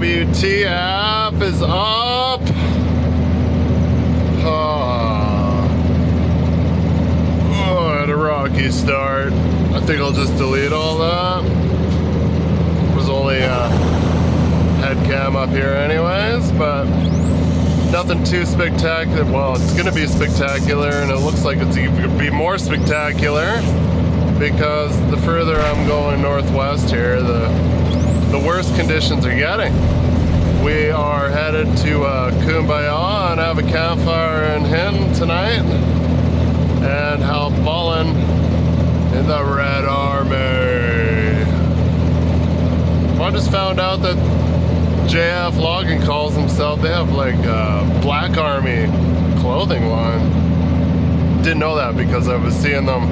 WTF is up. Oh, had a rocky start. I think I'll just delete all that. There's only a head cam up here anyways, but nothing too spectacular. Well, it's gonna be spectacular, and it looks like it's even gonna be more spectacular because the further I'm going northwest here, the worse conditions are getting. We are headed to Kumbaya and have a campfire in Hinton tonight and help Mullen in the Red Army. I just found out that JF Logging calls himself, they have like a Black Army clothing line. Didn't know that because I was seeing them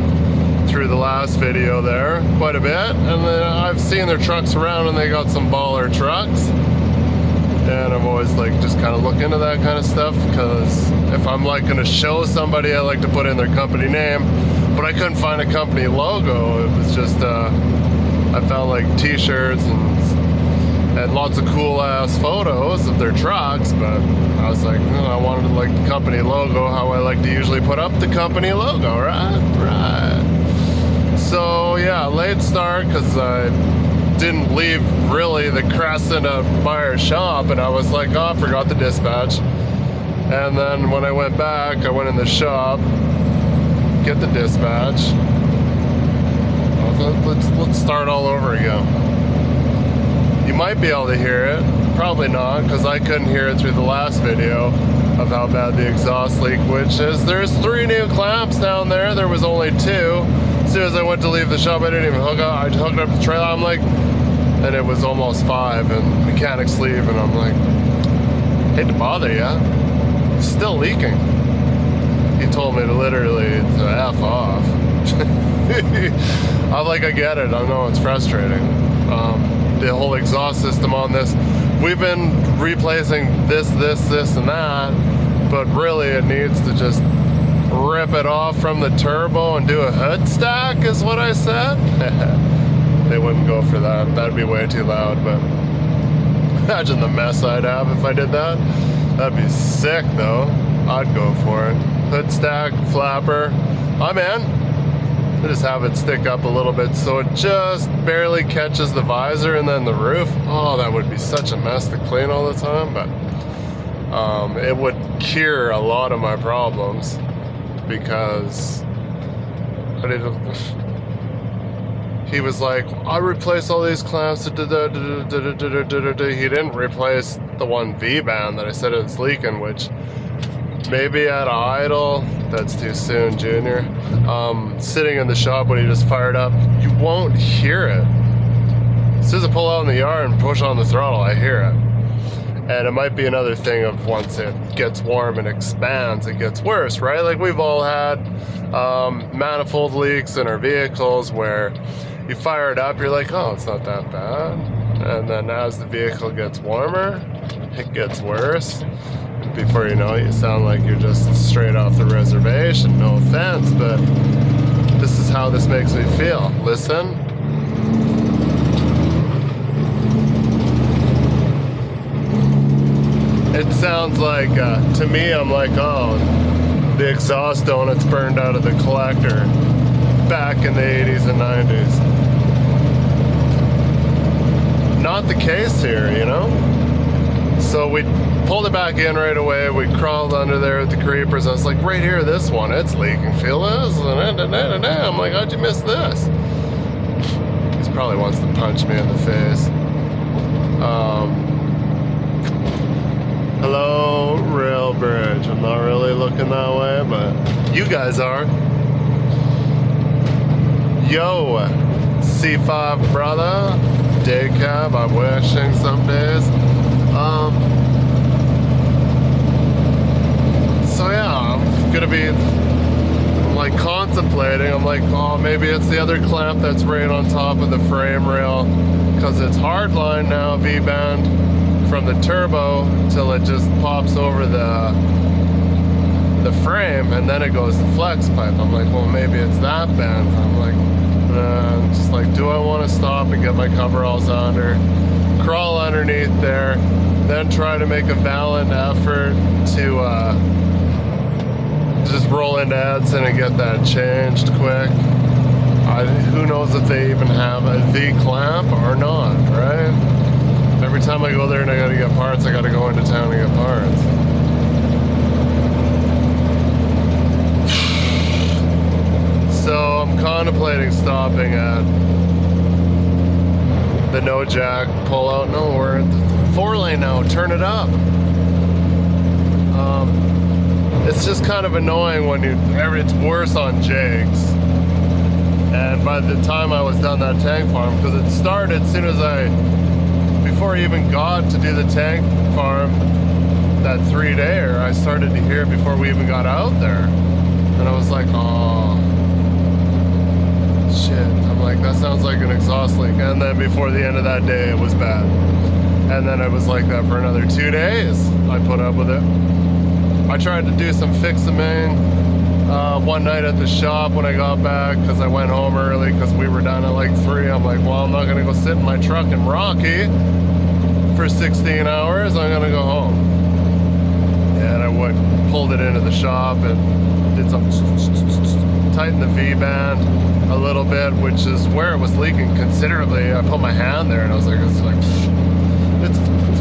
through the last video there quite a bit, and then I've seen their trucks around and they got some baller trucks, and I'm always like just kind of look into that kind of stuff because if I'm like going to show somebody, I like to put in their company name, but I couldn't find a company logo. It was just I found like t-shirts and lots of cool ass photos of their trucks, but I was like, I wanted like the company logo, how I like to usually put up the company logo, right? So yeah, late start because I didn't leave really the Crescent of Meyer's shop, and I was like, oh, I forgot the dispatch. And then when I went back, I went in the shop, get the dispatch. Let's start all over again. You might be able to hear it, probably not, because I couldn't hear it through the last video of how bad the exhaust leak, which is, there's 3 new clamps down there. There was only 2. As soon as I went to leave the shop, I didn't even hook up. I just hooked up the trailer. I'm like, and it was almost 5, and mechanics leave, and I'm like, hate to bother you. It's still leaking. He told me to literally to F off. I'm like, I get it. I know it's frustrating. The whole exhaust system on this, we've been replacing this, and that, but really it needs to just rip it off from the turbo and do a hood stack is what I said. They wouldn't go for that. That'd be way too loud, but imagine the mess I'd have if I did that. That'd be sick though. I'd go for it. Hood stack, flapper, I'm in. I just have it stick up a little bit so it just barely catches the visor and then the roof. Oh, that would be such a mess to clean all the time, but it would cure a lot of my problems because he was like, I replaced all these clamps. He didn't replace the one V-band that I said it was leaking, which maybe at idle, that's too soon, Junior. Sitting in the shop when he just fired up, you won't hear it. As soon as I pull out in the yard and push on the throttle, I hear it. And it might be another thing of once it gets warm and expands, it gets worse, right? Like we've all had manifold leaks in our vehicles where you fire it up, you're like, oh, it's not that bad. And then as the vehicle gets warmer, it gets worse. Before you know it, you sound like you're just straight off the reservation. No offense, but this is how this makes me feel. Listen. It sounds like, to me, I'm like, oh, the exhaust donuts burned out of the collector back in the 80s and 90s. Not the case here, you know? So we pulled it back in right away. We crawled under there with the creepers. I was like, right here, this one, it's leaking. Feel this? I'm like, how'd you miss this? He probably wants to punch me in the face. Hello, rail bridge. I'm not really looking that way, but you guys are. Yo, C5 brother. Day cab, I'm wishing some days. So yeah, I'm gonna be like contemplating. I'm like, oh, maybe it's the other clamp that's right on top of the frame rail because it's hardline now, V-band from the turbo till it just pops over the frame and then it goes to flex pipe. I'm like, well, maybe it's that band. I'm like, just like, do I want to stop and get my coveralls under? crawl underneath there, then try to make a valiant effort to just roll into Edson and get that changed quick. Who knows if they even have a V-clamp or not, right? Every time I go there and I gotta get parts, I gotta go into town to get parts. So I'm contemplating stopping at the no jack pull out. No, we're at the 4-lane now, turn it up. It's just kind of annoying when it's worse on jigs. And by the time I was done that tank farm, because it started as soon as before I even got to do the tank farm, that 3-dayer, I started to hear it before we even got out there. And I was like, oh, shit. I'm like, that sounds like an exhaust leak. And then before the end of that day, it was bad. And then it was like that for another 2 days. I put up with it. I tried to do some fixing one night at the shop when I got back, because I went home early because we were done at like 3. I'm like, well, I'm not going to go sit in my truck in Rocky for 16 hours. I'm going to go home. And I pulled it into the shop and did some, tightened the V-band a little bit, which is where it was leaking considerably. I put my hand there and I was like, it's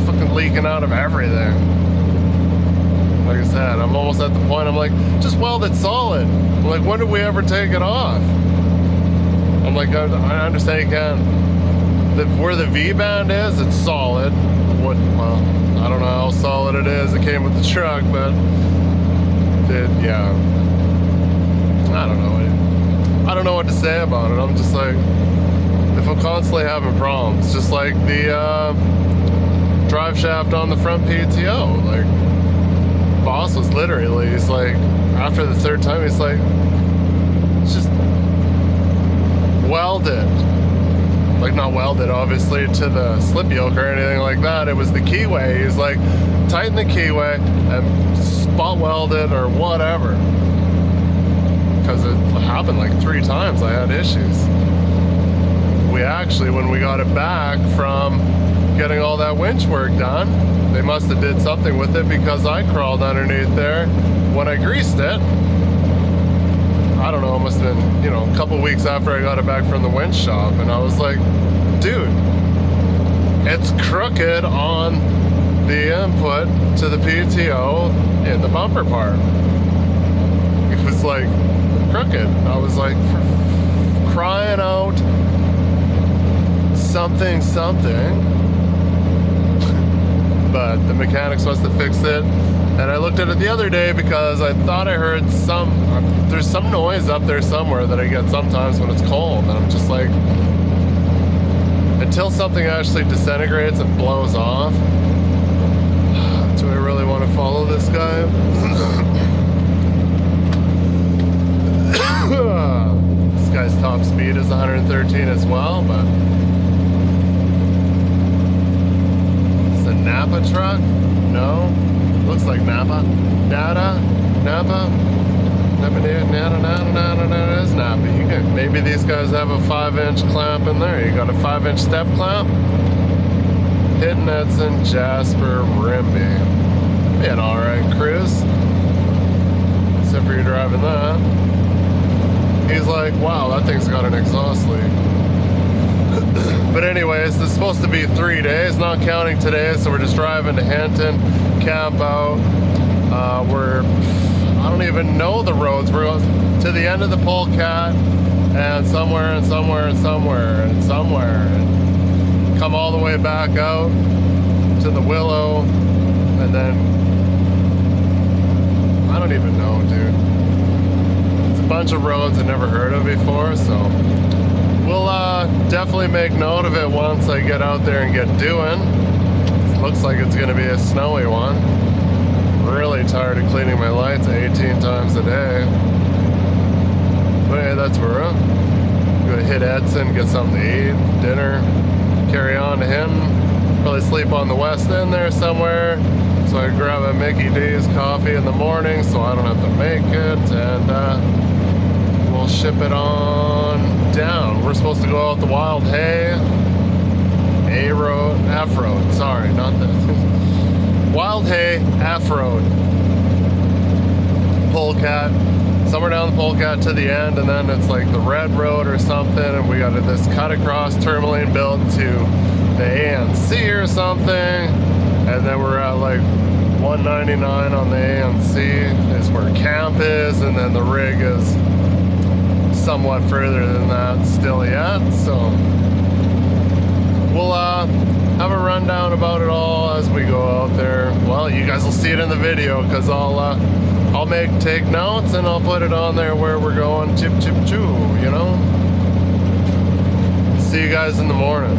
fucking leaking out of everything. Like I said, I'm almost at the point, I'm like, just weld it solid. I'm like, when did we ever take it off? I'm like, I understand you can. Where the V-band is, it's solid. Well, I don't know how solid it is. It came with the truck, but yeah. I don't know. I don't know what to say about it. I'm just like, if I'm constantly having problems, just like the drive shaft on the front PTO, like, boss was literally, he's like, after the 3rd time, he's like, it's just welded. Like, not welded, obviously, to the slip yoke or anything like that. It was the keyway. He's like, tighten the keyway and spot weld it or whatever. Because it happened like 3 times. I had issues. We actually, when we got it back from getting all that winch work done, they must have did something with it, because I crawled underneath there when I greased it. I don't know, it must have been, you know, a couple weeks after I got it back from the winch shop, and I was like, dude, it's crooked on the input to the PTO in the bumper part. It was like crooked. I was like, for crying out, something. But the mechanics must have fixed it. And I looked at it the other day because I thought I heard there's some noise up there somewhere that I get sometimes when it's cold. And I'm just like, until something actually disintegrates and blows off, do I really want to follow this guy? This guy's top speed is 113 as well, but Napa truck? No. Looks like Napa. Napa. It's Napa. Maybe these guys have a 5-inch clamp in there. You got a 5-inch step clamp? Hitting Edson, Jasper, Rimby. Be an alright cruise. Except for you driving that. He's like, wow, that thing's got an exhaust leak. But anyways, this is supposed to be 3 days, not counting today, so we're just driving to Hinton, camp out. I don't even know the roads. We're going to the end of the POLECAT, and somewhere, and come all the way back out to the WILLOW, and then, I don't even know, dude. It's a bunch of roads I've never heard of before, so we'll definitely make note of it once I get out there and get doing. It looks like it's going to be a snowy one. Really tired of cleaning my lights 18 times a day. But hey, that's where we're at. Gonna hit Edson, get something to eat, dinner, carry on to Hinton. Probably sleep on the west end there somewhere. So I grab a Mickey D's coffee in the morning so I don't have to make it. And we'll ship it on down. We're supposed to go out the wild hay A-road, F-road, sorry, not this. Wild Hay, F-road. Polecat, somewhere down the Polecat to the end, and then it's like the Red Road or something, and we got this cut across tourmaline built to the ANC or something, and then we're at like 199 on the ANC is where camp is, and then the rig is somewhat further than that still yet, so we'll have a rundown about it all as we go out there. Well, you guys will see it in the video, because I'll take notes and I'll put it on there where we're going, chip chip choo, you know. See you guys in the morning.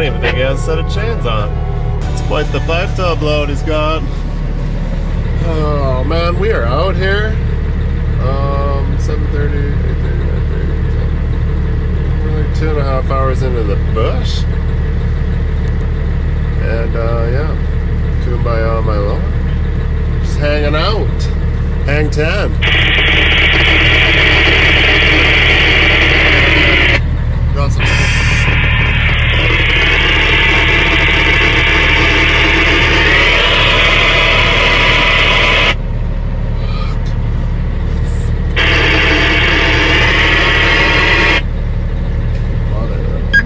even think he has a set of chains on. It's quite the pipe tub load he's got. Oh man, we are out here. 7:30, 8:30, 9:30. We're like 2.5 hours into the bush. And yeah, kumbaya on my lower. Just hanging out. Hang 10. Got some.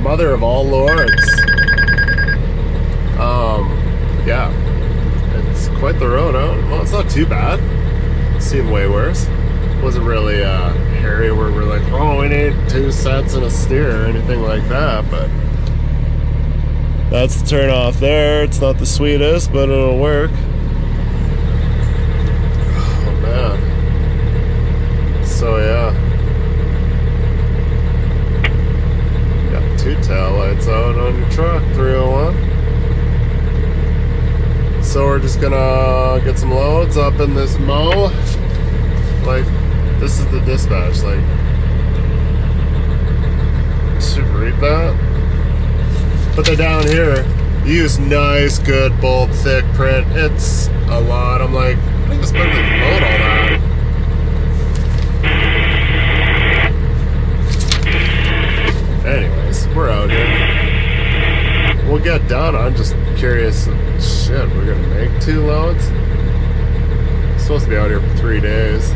Mother of all lords. Yeah, it's quite the road out. Well, it's not too bad. It's seen way worse. It wasn't really hairy where we're like, oh, we need 2 sets and a steer or anything like that, but that's the turn off there. It's not the sweetest, but it'll work. Oh man. So yeah. 2 tail lights out on your truck, 301. So we're just gonna get some loads up in this mow. Like, this is the dispatch, like, should read that. But they're down here. Use nice, good, bold, thick print. It's a lot. I'm like, I think it's better than load all that. Anyways, we're out here. We'll get done. I'm just curious. Shit, we're gonna make 2 loads? Supposed to be out here for 3 days.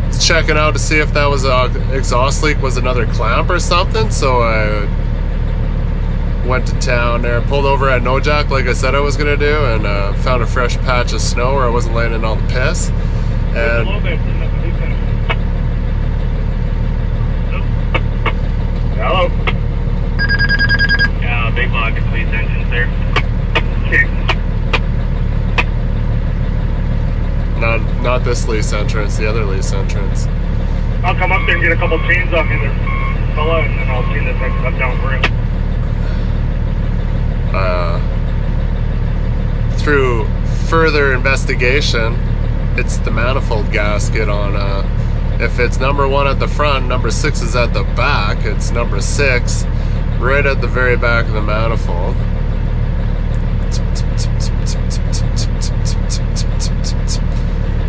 Just checking out to see if that was a exhaust leak, was another clamp or something. So I went to town there, pulled over at No Jack like I said I was gonna do, and found a fresh patch of snow where I wasn't laying in all the piss. And hello. Yeah, big block of police engines there. Okay. Not this lease entrance, the other lease entrance. I'll come up there and get a couple chains off you there, fella, and then I'll chain this next up down for him. Through further investigation, it's the manifold gasket on, if it's number 1 at the front, number 6 is at the back. It's number 6 right at the very back of the manifold.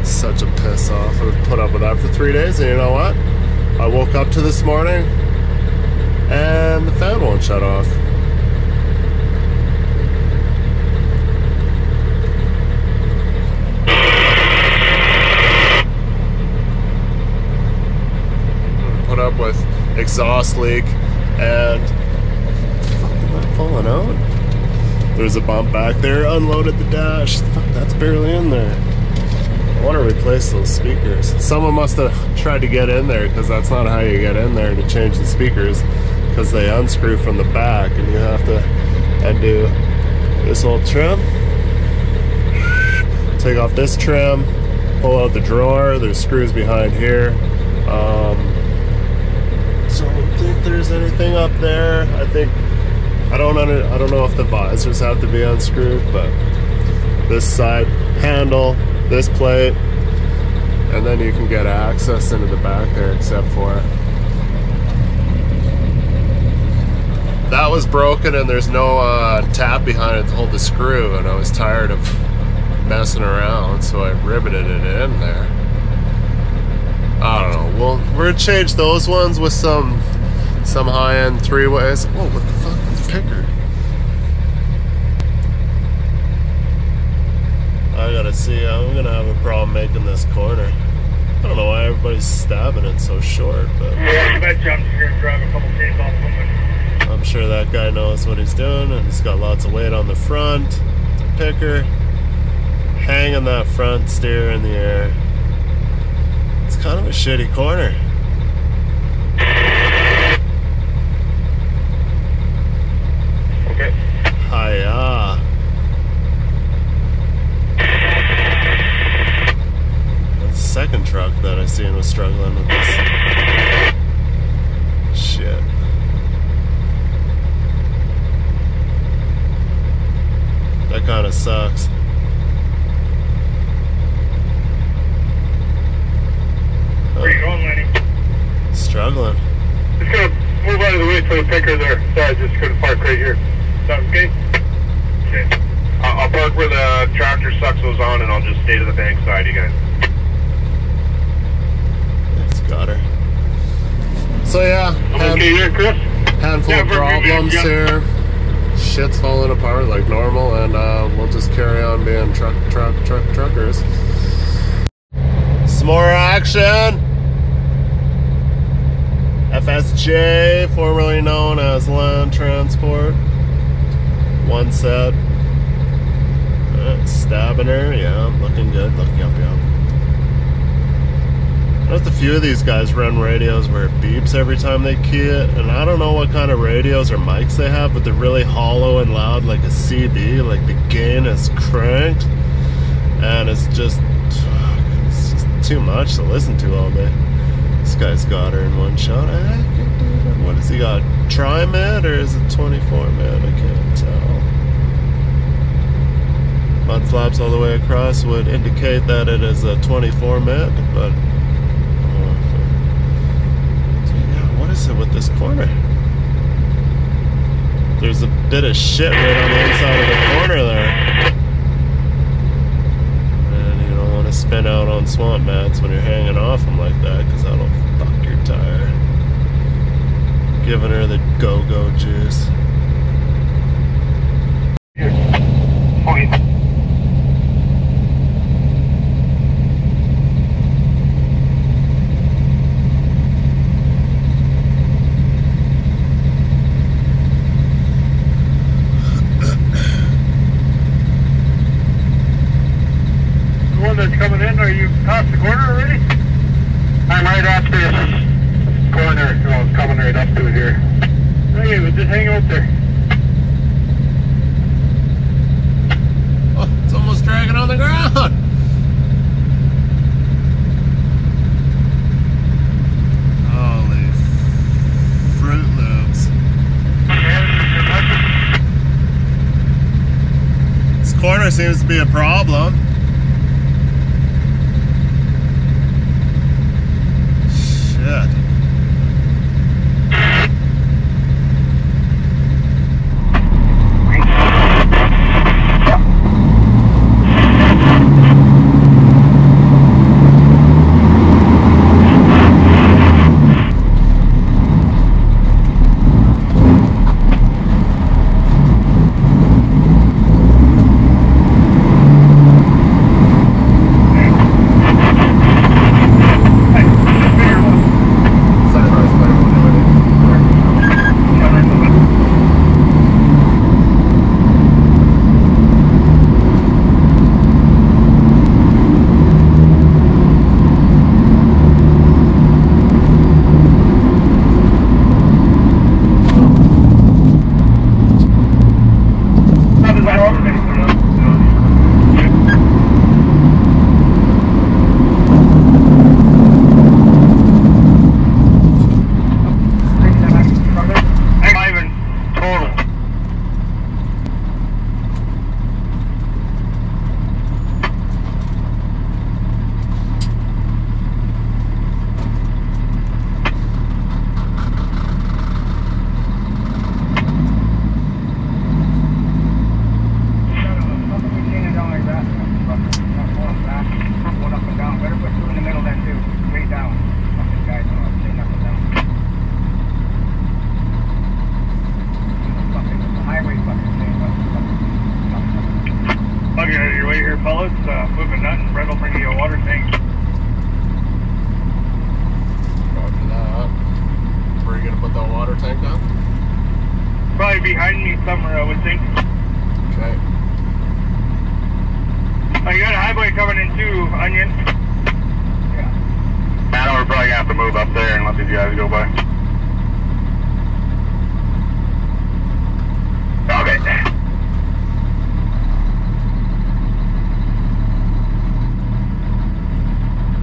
Such a piss off. I've put up with that for 3 days, and you know what? I woke up to this morning and the fan won't shut off. Put up with exhaust leak and fucking not falling out. There's a bump back there, unloaded the dash. Fuck, that's barely in there. I want to replace those speakers. Someone must have tried to get in there, because that's not how you get in there to change the speakers, because they unscrew from the back and you have to undo this old trim, take off this trim, pull out the drawer. There's screws behind here. So I don't think there's anything up there. I don't know if the visors have to be unscrewed, but this side handle, this plate, and then you can get access into the back there, except for that was broken and there's no tab behind it to hold the screw, and I was tired of messing around, so I riveted it in there. I don't know. Well, we're gonna change those ones with some high-end 3-ways. Whoa, what the fuck? It's a picker. I gotta see. I'm gonna have a problem making this corner. I don't know why everybody's stabbing it so short, but yeah, I bet you I'm just gonna drive a couple chains off something. I'm sure that guy knows what he's doing, and he's got lots of weight on the front. It's a picker, hanging that front steer in the air. It's kind of a shitty corner. Okay. Hiya. The second truck that I seen was struggling with this. Shit. kind of sucks. Where you going, Lenny? Struggling. Just gonna move out of the way for the picker there. Sorry, just gonna park right here. Sounds okay? Okay. I'll park where the tractor sucks those on, and I'll just stay to the bank side, you guys. It's got her. So yeah, Okay here, Chris? handful of problems here. Shit's falling apart like normal, and we'll just carry on being truckers. Some more action. FSJ, formerly known as Land Transport. One set. Stabbing her, yeah, looking good, looking up, yeah. I noticed a few of these guys run radios where it beeps every time they key it, and I don't know what kind of radios or mics they have, but they're really hollow and loud like a CB, like the gain is cranked, and it's just too much to listen to all day. This guy's got her in one shot. What has he got? Tri-mid or is it 24 mid? I can't tell. Mud flaps all the way across would indicate that it is a 24 mid, but yeah, what is it with this corner? There's a bit of shit right on the inside of the corner there. And you don't want to spin out on swamp mats when you're hanging off them like that, because that'll fuck your tire. Giving her the go-go juice. Coming in, are you past the corner already? I'm right after this corner. Well, it's coming right up to it here. Hey, we'll just hang out there. Oh, it's almost dragging on the ground. Holy Fruit Loops. This corner seems to be a problem. Shit. Moving nut and Brett will bring you a water tank. Roger that. Where are you gonna put that water tank down? Probably behind me somewhere, I would think. Okay. You got a highway coming in too, Onion. Yeah. I know we're probably gonna have to move up there and let these guys go by. Okay.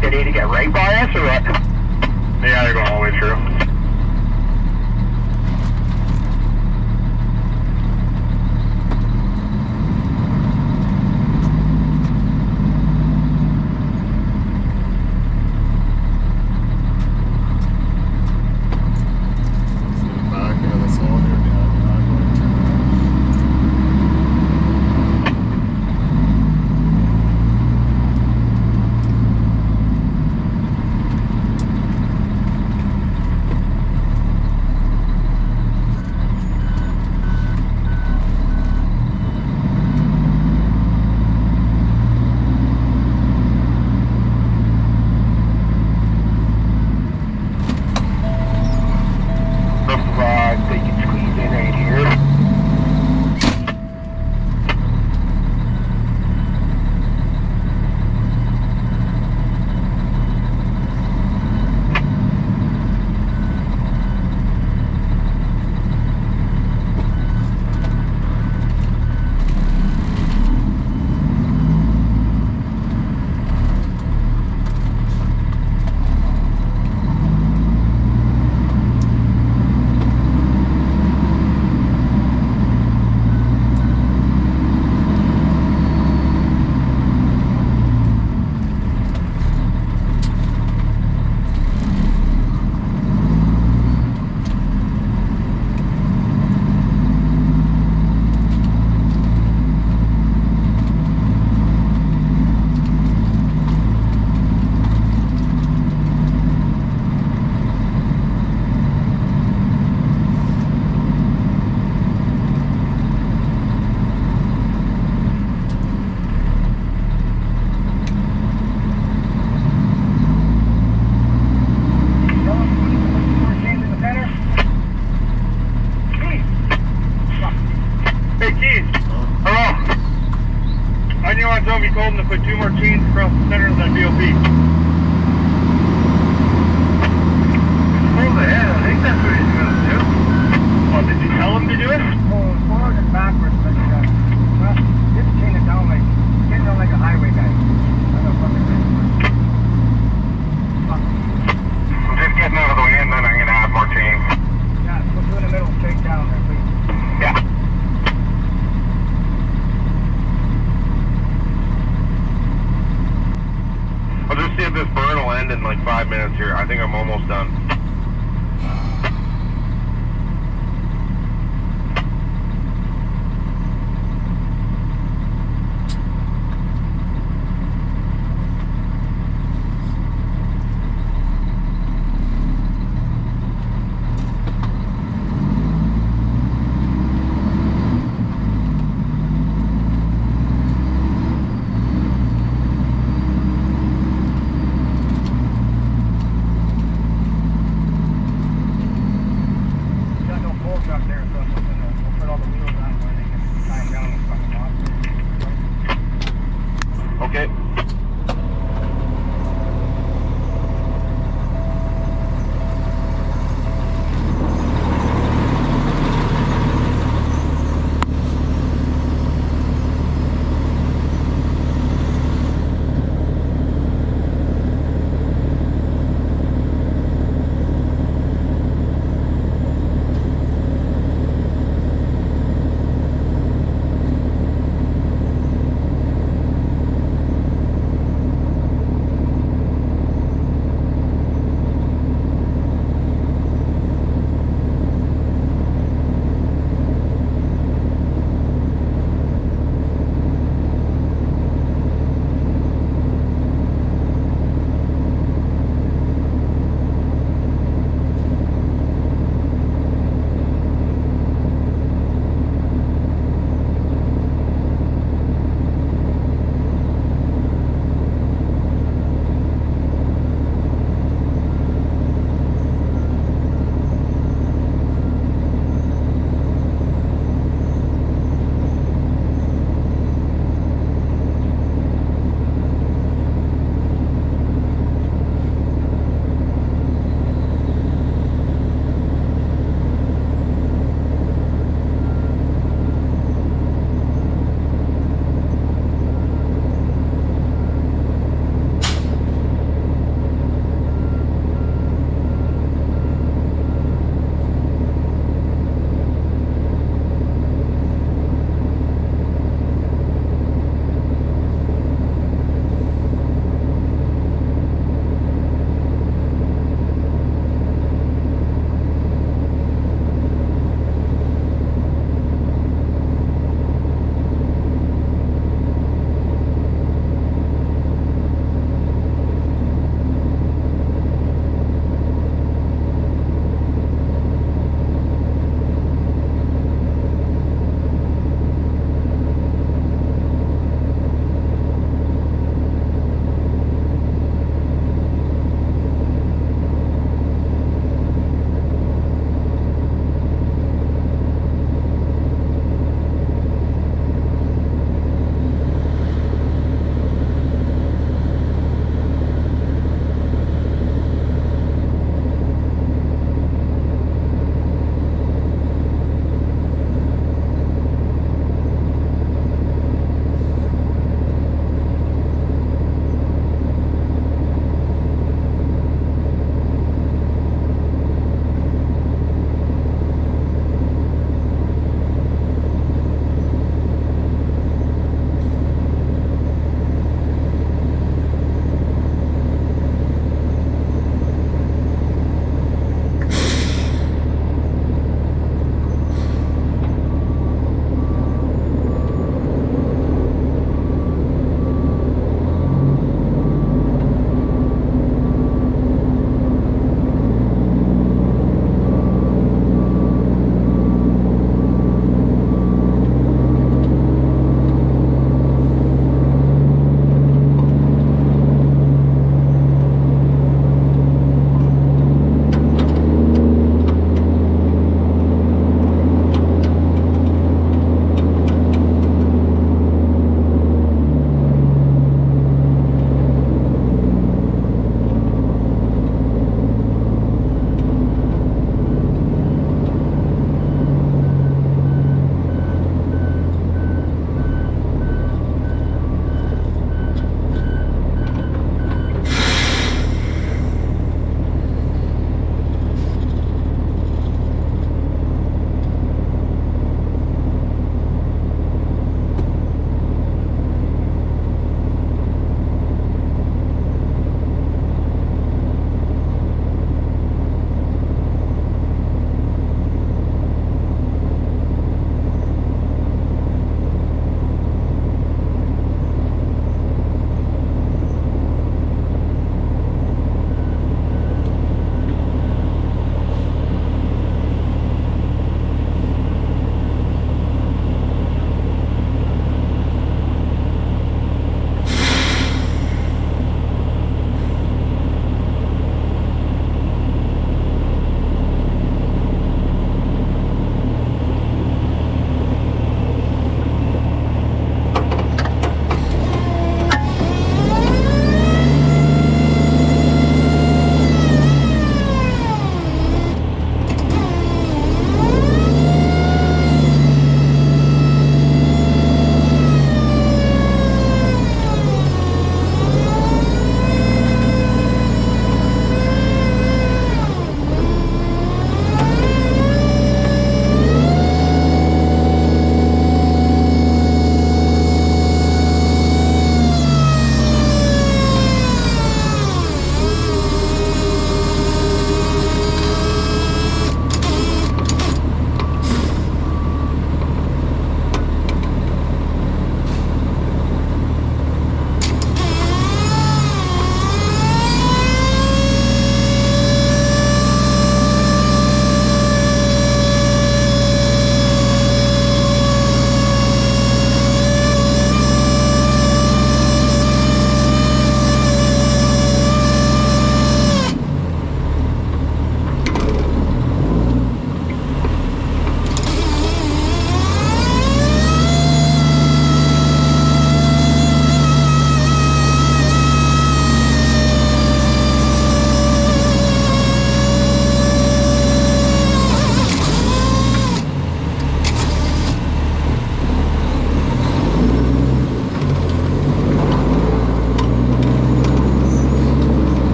They need to get right by us or what? Yeah, they're going all the way through. we told him to put 2 more chains across the center of that BOP. Hold ahead, I think that's what he's going to do. Well, did you tell him to do it? Well, forward and backwards, but well, just chain it down like a highway guy. I'm just getting out of the way and then I'm going to add more chains. Yeah, put 2 in the middle, straight down there, please. Yeah. I'll just see if this burn will end in like 5 minutes here. I think I'm almost done.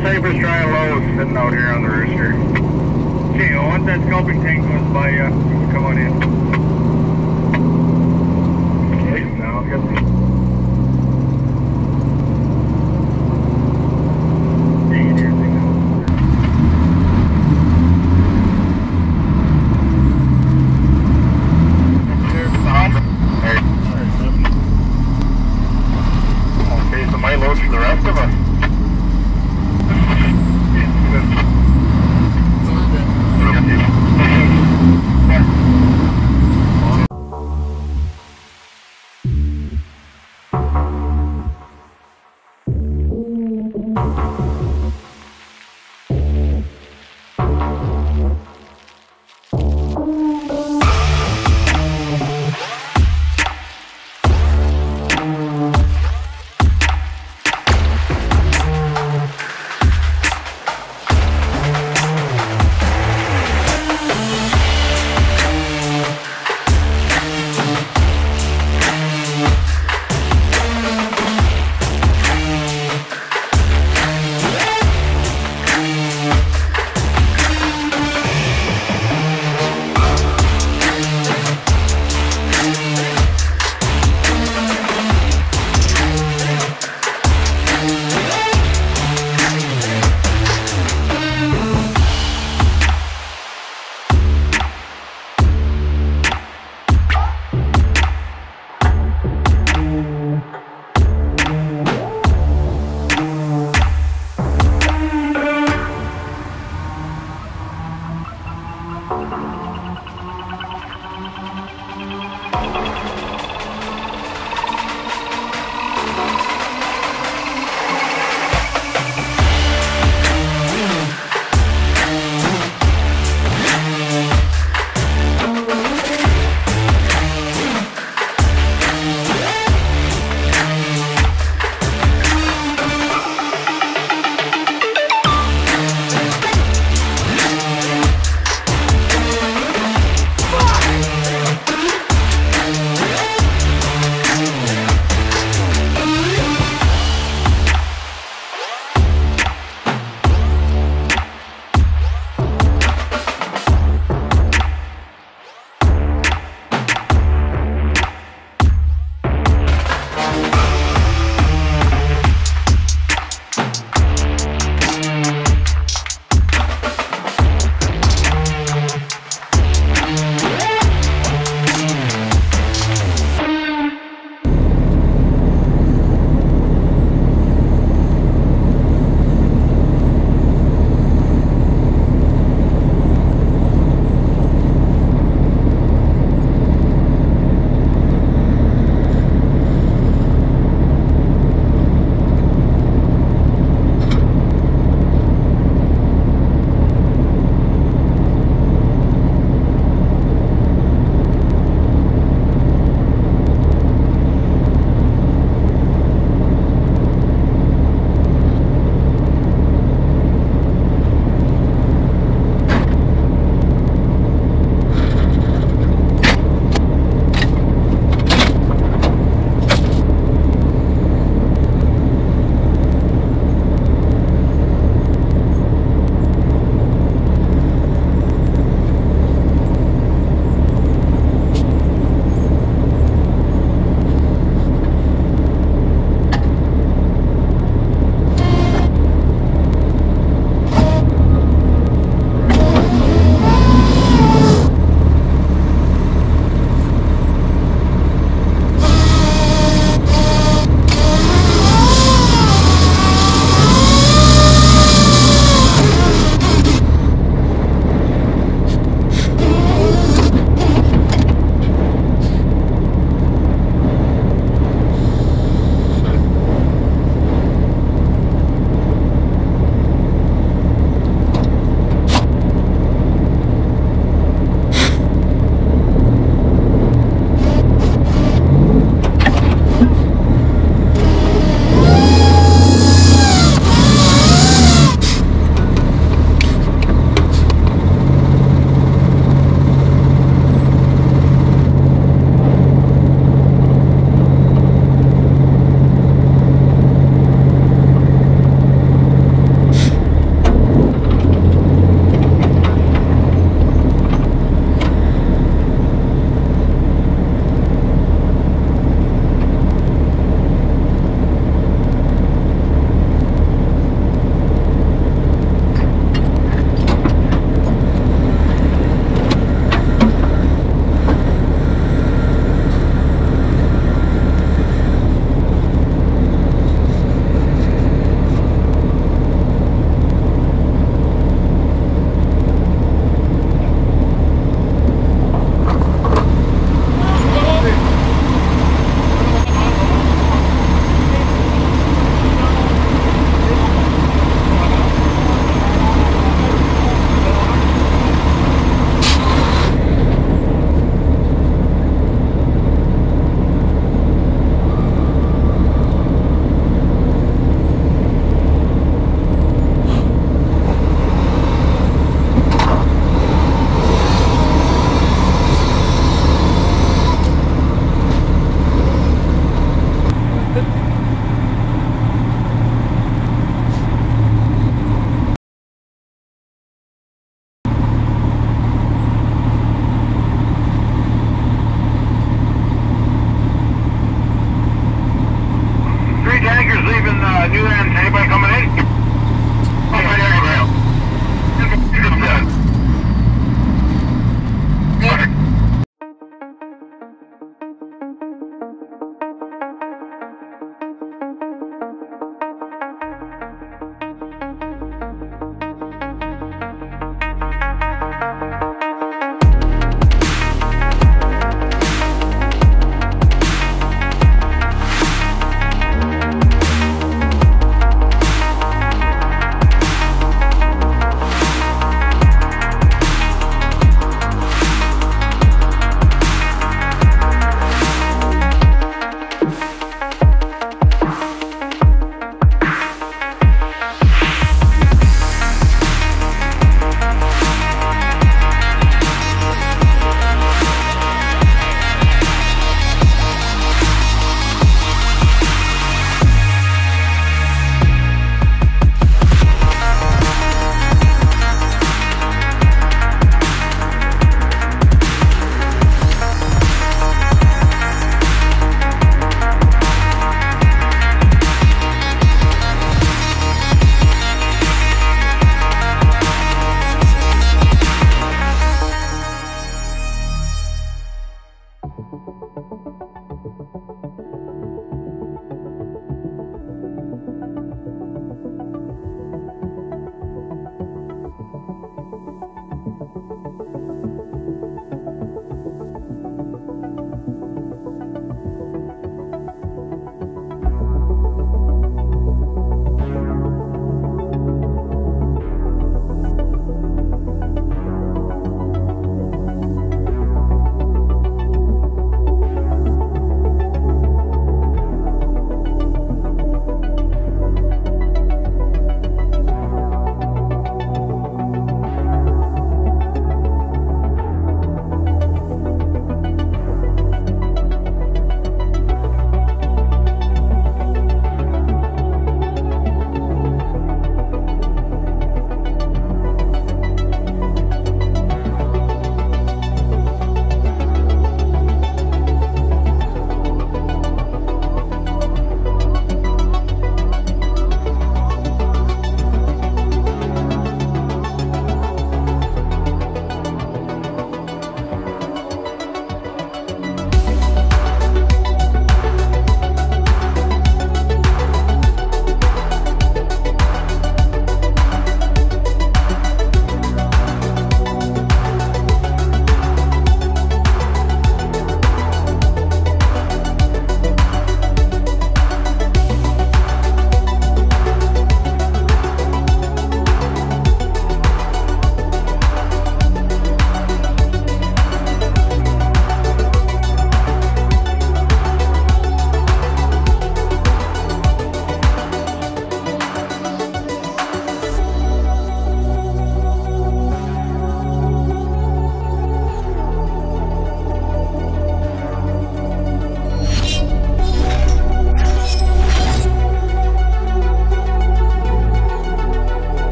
Cypress dry low is sitting out here on the Rooster. Okay, well, once that scalping tank goes by, come on in.